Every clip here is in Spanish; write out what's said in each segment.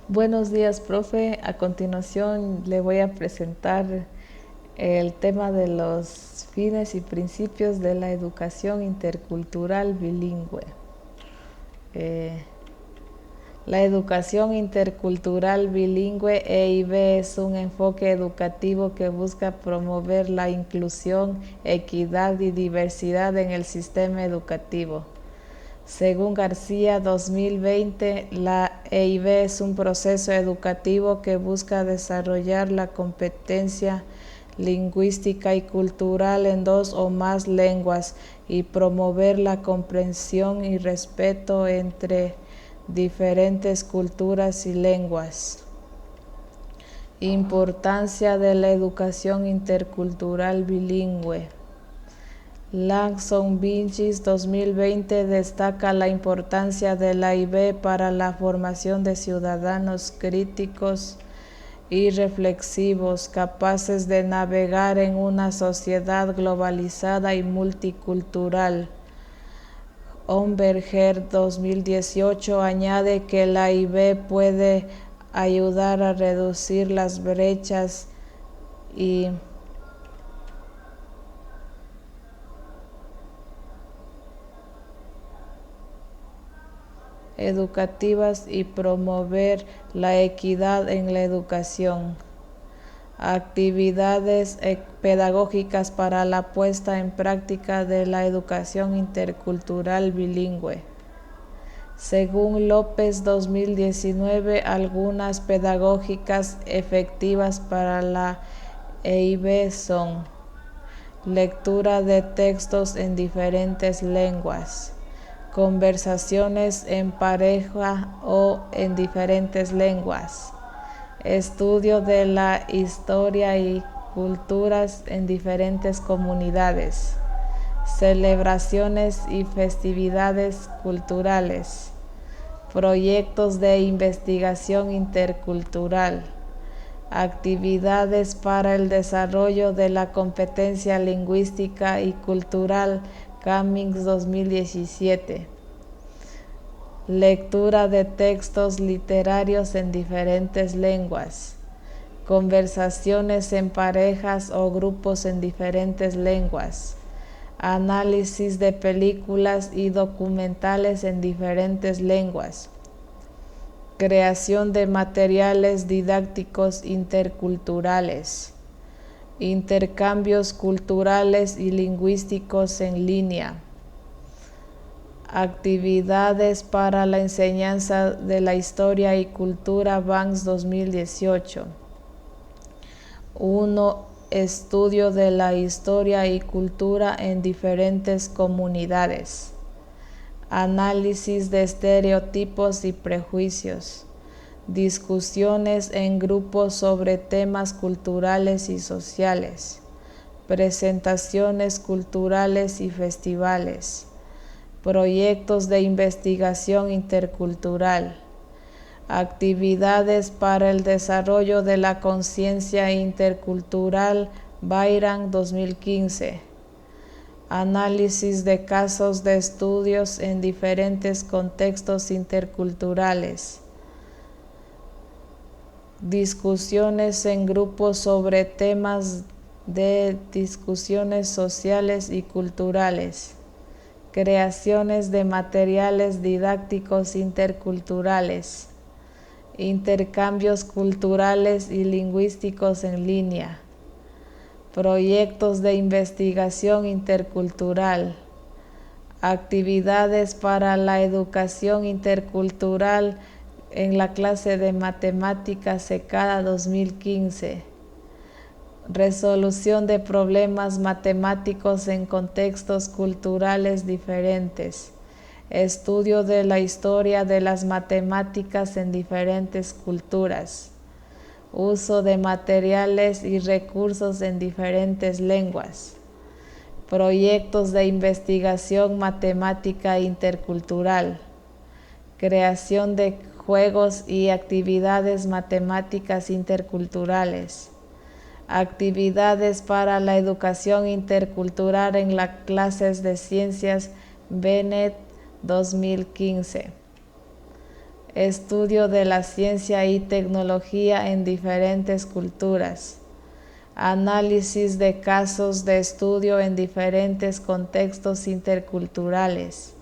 Buenos días, profe. A continuación le voy a presentar el tema de los fines y principios de la educación intercultural bilingüe. Eh, la educación intercultural bilingüe EIB es un enfoque educativo que busca promover la inclusión, equidad y diversidad en el sistema educativo. Según García 2020, la EIB es un proceso educativo que busca desarrollar la competencia lingüística y cultural en dos o más lenguas y promover la comprensión y respeto entre diferentes culturas y lenguas. Importancia de la educación intercultural bilingüe. Langson Vincis 2020 destaca la importancia de la IB para la formación de ciudadanos críticos y reflexivos, capaces de navegar en una sociedad globalizada y multicultural. Homberger 2018 añade que la IB puede ayudar a reducir las brechas y educativas y promover la equidad en la educación. Actividades pedagógicas para la puesta en práctica de la educación intercultural bilingüe. Según López 2019, algunas pedagógicas efectivas para la EIB son lectura de textos en diferentes lenguas, conversaciones en pareja o en diferentes lenguas, estudio de la historia y culturas en diferentes comunidades, celebraciones y festividades culturales, proyectos de investigación intercultural, actividades para el desarrollo de la competencia lingüística y cultural Cummings 2017. Lectura de textos literarios en diferentes lenguas. Conversaciones en parejas o grupos en diferentes lenguas. Análisis de películas y documentales en diferentes lenguas. Creación de materiales didácticos interculturales. Intercambios culturales y lingüísticos en línea. Actividades para la enseñanza de la historia y cultura Banks 2018. 1. Estudio de la historia y cultura en diferentes comunidades. Análisis de estereotipos y prejuicios. Discusiones en grupos sobre temas culturales y sociales. Presentaciones culturales y festivales. Proyectos de investigación intercultural. Actividades para el desarrollo de la conciencia intercultural Bayram 2015. Análisis de casos de estudios en diferentes contextos interculturales. Discusiones en grupos sobre temas de discusiones sociales y culturales. Creaciones de materiales didácticos interculturales. Intercambios culturales y lingüísticos en línea. Proyectos de investigación intercultural. Actividades para la educación intercultural en la clase de matemáticas secada 2015. Resolución de problemas matemáticos en contextos culturales diferentes. Estudio de la historia de las matemáticas en diferentes culturas. Uso de materiales y recursos en diferentes lenguas. Proyectos de investigación matemática intercultural. Creación de juegos y actividades matemáticas interculturales. Actividades para la educación intercultural en las clases de ciencias Bennett 2015. estudio de la ciencia y tecnología en diferentes culturas, análisis de casos de estudio en diferentes contextos interculturales,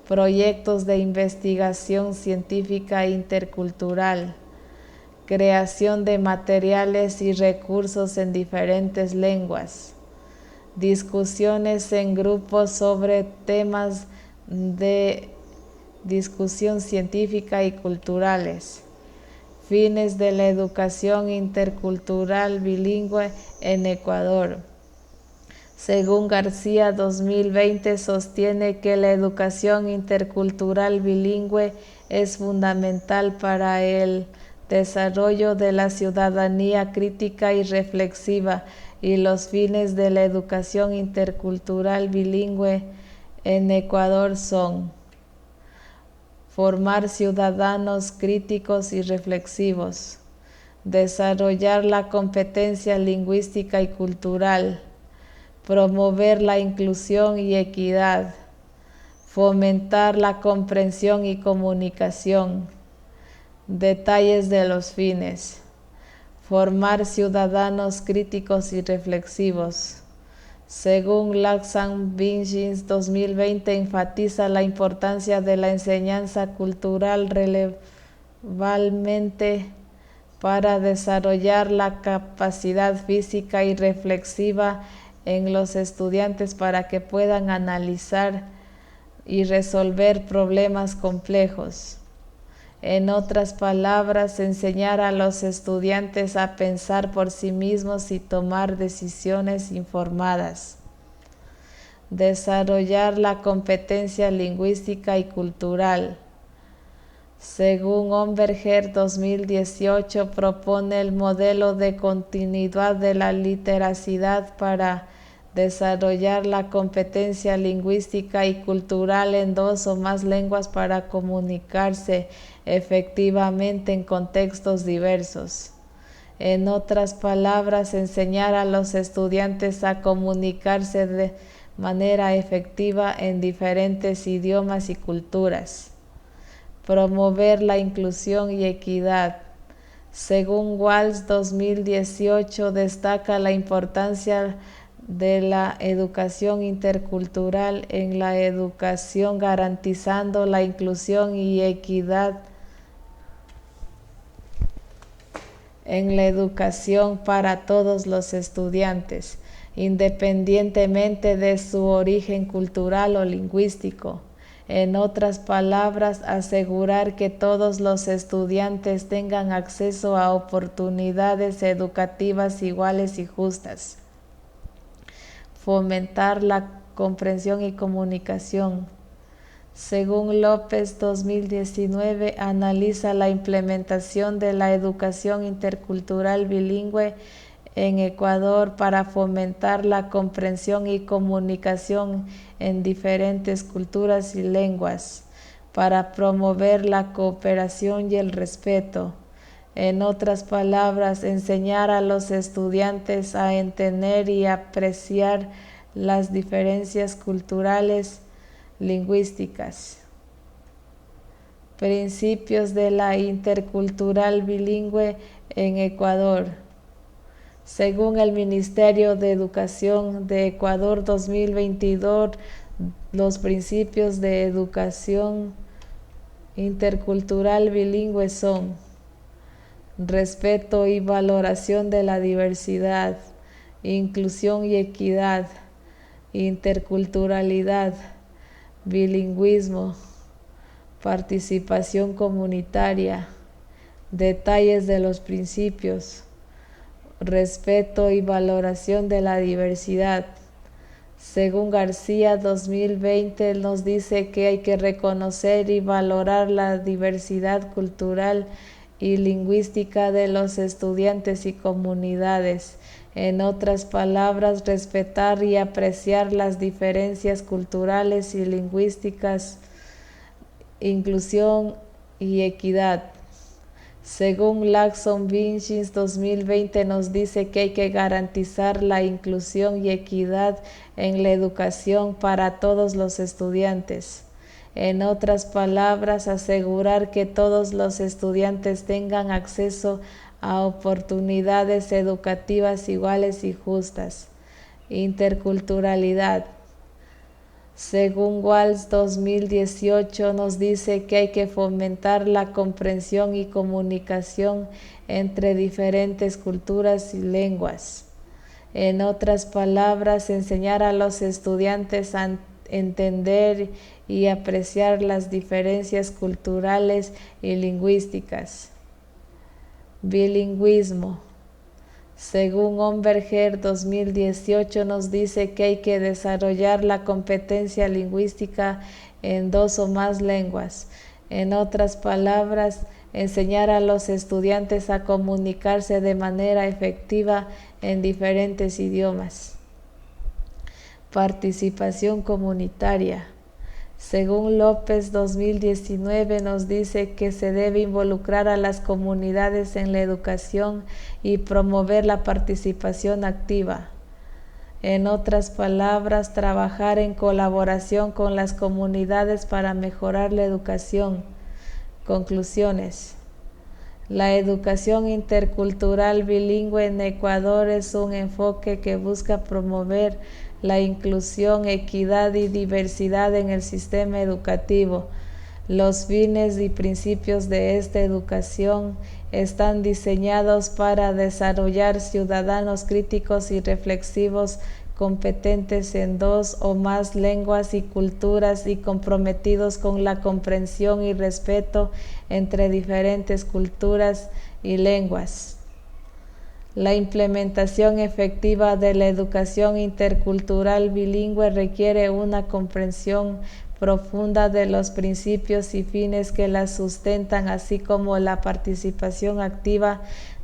proyectos de investigación científica intercultural, creación de materiales y recursos en diferentes lenguas, discusiones en grupos sobre temas de discusión científica y culturales, fines de la educación intercultural bilingüe en Ecuador. Según García, 2020 sostiene que la educación intercultural bilingüe es fundamental para el desarrollo de la ciudadanía crítica y reflexiva, y los fines de la educación intercultural bilingüe en Ecuador son: formar ciudadanos críticos y reflexivos, desarrollar la competencia lingüística y cultural, promover la inclusión y equidad, fomentar la comprensión y comunicación. Detalles de los fines: formar ciudadanos críticos y reflexivos. Según Lakshman Bingins, 2020 enfatiza la importancia de la enseñanza cultural relevantemente para desarrollar la capacidad física y reflexiva en los estudiantes para que puedan analizar y resolver problemas complejos. En otras palabras, enseñar a los estudiantes a pensar por sí mismos y tomar decisiones informadas. Desarrollar la competencia lingüística y cultural. Según Omberger, 2018 propone el modelo de continuidad de la literacidad para desarrollar la competencia lingüística y cultural en 2 o más lenguas para comunicarse efectivamente en contextos diversos. En otras palabras, enseñar a los estudiantes a comunicarse de manera efectiva en diferentes idiomas y culturas. Promover la inclusión y equidad. Según Walsh, 2018 destaca la importancia de la educación intercultural en la educación, garantizando la inclusión y equidad en la educación para todos los estudiantes, independientemente de su origen cultural o lingüístico. En otras palabras, asegurar que todos los estudiantes tengan acceso a oportunidades educativas iguales y justas. Fomentar la comprensión y comunicación. Según López, 2019 analiza la implementación de la educación intercultural bilingüe en Ecuador para fomentar la comprensión y comunicación en diferentes culturas y lenguas, para promover la cooperación y el respeto. En otras palabras, enseñar a los estudiantes a entender y apreciar las diferencias culturales, lingüísticas. Principios de la intercultural bilingüe en Ecuador. Según el Ministerio de Educación de Ecuador 2022, los principios de educación intercultural bilingüe son: respeto y valoración de la diversidad, inclusión y equidad, interculturalidad, bilingüismo, participación comunitaria. Detalles de los principios: respeto y valoración de la diversidad. Según García, 2020 nos dice que hay que reconocer y valorar la diversidad cultural y lingüística de los estudiantes y comunidades. En otras palabras, respetar y apreciar las diferencias culturales y lingüísticas, inclusión y equidad. Según Lakshman Bingins, 2020 nos dice que hay que garantizar la inclusión y equidad en la educación para todos los estudiantes. En otras palabras, asegurar que todos los estudiantes tengan acceso a oportunidades educativas iguales y justas. Interculturalidad. Según Walsh 2018 nos dice que hay que fomentar la comprensión y comunicación entre diferentes culturas y lenguas. En otras palabras, enseñar a los estudiantes a entender y apreciar las diferencias culturales y lingüísticas. Bilingüismo. Según Omberger 2018 nos dice que hay que desarrollar la competencia lingüística en 2 o más lenguas. En otras palabras, enseñar a los estudiantes a comunicarse de manera efectiva en diferentes idiomas. Participación comunitaria. Según López 2019 nos dice que se debe involucrar a las comunidades en la educación y promover la participación activa. En otras palabras, trabajar en colaboración con las comunidades para mejorar la educación. Conclusiones. La educación intercultural bilingüe en Ecuador es un enfoque que busca promover la inclusión, equidad y diversidad en el sistema educativo. Los fines y principios de esta educación están diseñados para desarrollar ciudadanos críticos y reflexivos competentes en 2 o más lenguas y culturas y comprometidos con la comprensión y respeto entre diferentes culturas y lenguas. La implementación efectiva de la educación intercultural bilingüe requiere una comprensión profunda de los principios y fines que la sustentan, así como la participación activa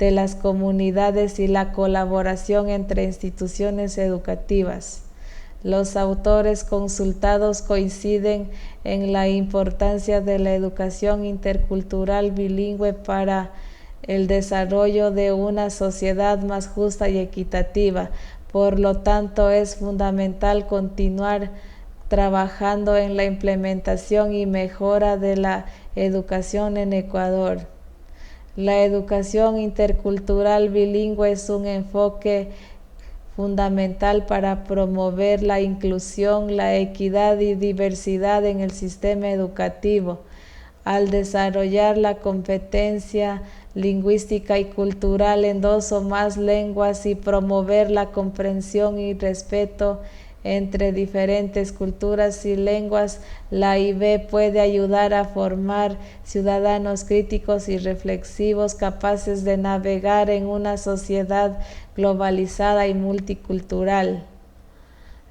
de las comunidades y la colaboración entre instituciones educativas. Los autores consultados coinciden en la importancia de la educación intercultural bilingüe para el desarrollo de una sociedad más justa y equitativa. Por lo tanto, es fundamental continuar trabajando en la implementación y mejora de la educación en Ecuador. La educación intercultural bilingüe es un enfoque fundamental para promover la inclusión, la equidad y diversidad en el sistema educativo. Al desarrollar la competencia lingüística y cultural en 2 o más lenguas y promover la comprensión y respeto entre diferentes culturas y lenguas, la IB puede ayudar a formar ciudadanos críticos y reflexivos capaces de navegar en una sociedad globalizada y multicultural.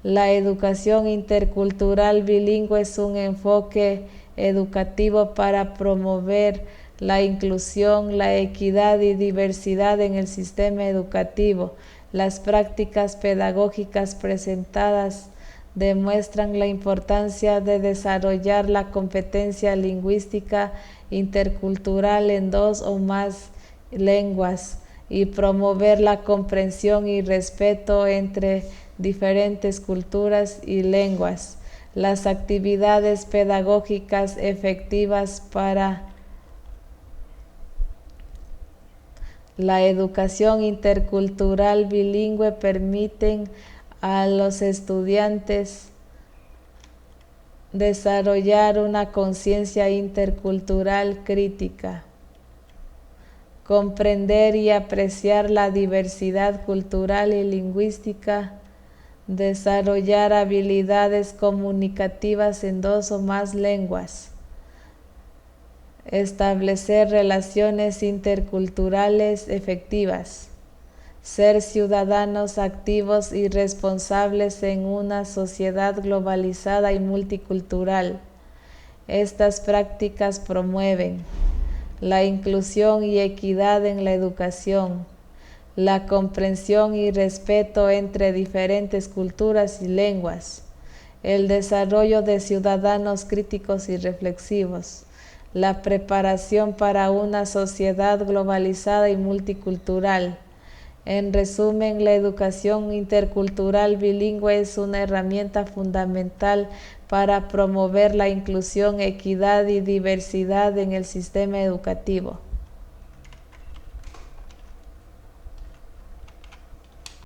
La educación intercultural bilingüe es un enfoque educativo para promover la inclusión, la equidad y diversidad en el sistema educativo. Las prácticas pedagógicas presentadas demuestran la importancia de desarrollar la competencia lingüística intercultural en 2 o más lenguas y promover la comprensión y respeto entre diferentes culturas y lenguas. Las actividades pedagógicas efectivas para la educación intercultural bilingüe permiten a los estudiantes desarrollar una conciencia intercultural crítica, comprender y apreciar la diversidad cultural y lingüística, desarrollar habilidades comunicativas en 2 o más lenguas, establecer relaciones interculturales efectivas, ser ciudadanos activos y responsables en una sociedad globalizada y multicultural. Estas prácticas promueven la inclusión y equidad en la educación, la comprensión y respeto entre diferentes culturas y lenguas, el desarrollo de ciudadanos críticos y reflexivos, la preparación para una sociedad globalizada y multicultural, En resumen, la educación intercultural bilingüe es una herramienta fundamental para promover la inclusión, equidad y diversidad en el sistema educativo.